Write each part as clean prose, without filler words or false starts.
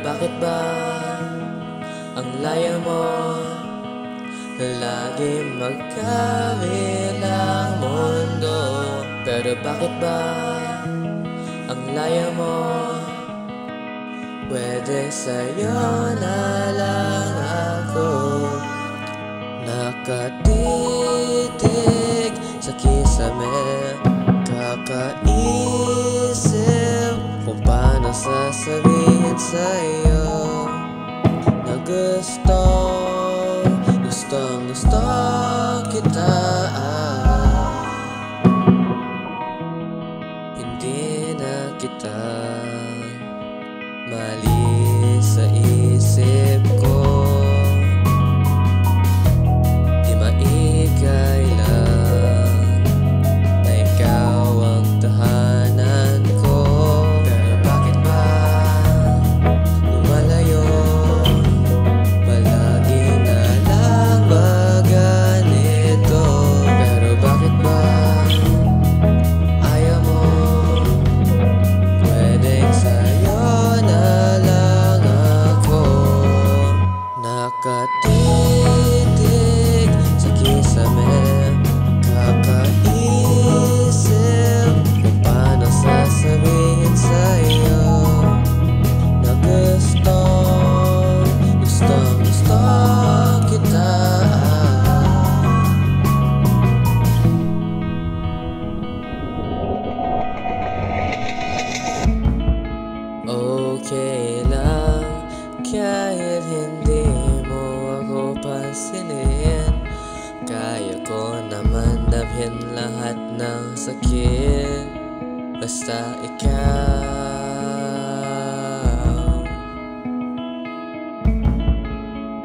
bakit ba ang laya mo? Lagi magkabilang mundo. Pero bakit ba ang laya mo? Pwede sa'yo na lang ako. Nakatitig sa kisame, kakaisip kung paano sasabihin sa'yo na gustong gusto kita. Hindi na kita mali sa isip ko. Di maikailan na ikaw ang tahanan ko. Pero bakit ba lumalayo? Palagi na lang ba ganito? Pero bakit ba ayaw mo? Pwedeng sa'yo na lang ako. Nakatitig sa kisame, kakaisip kung paano sasabihin sa'yo na gustong gusto kita. Okay lang kahit hindi mo ako pansinin. Kaya ko naman damhin lahat ng sakit basta ikaw.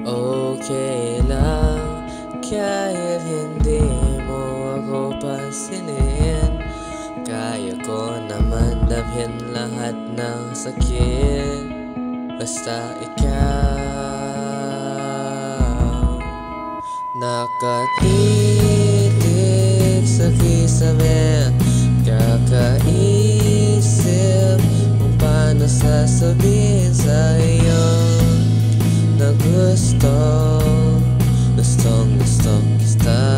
Okay lang kahit hindi mo ako pansinin. Kaya ko naman damhin lahat ng sakit basta ikaw. Nakatitig sa kisame, kakaisip kung paano sasabihin sa'yo na gustong kita.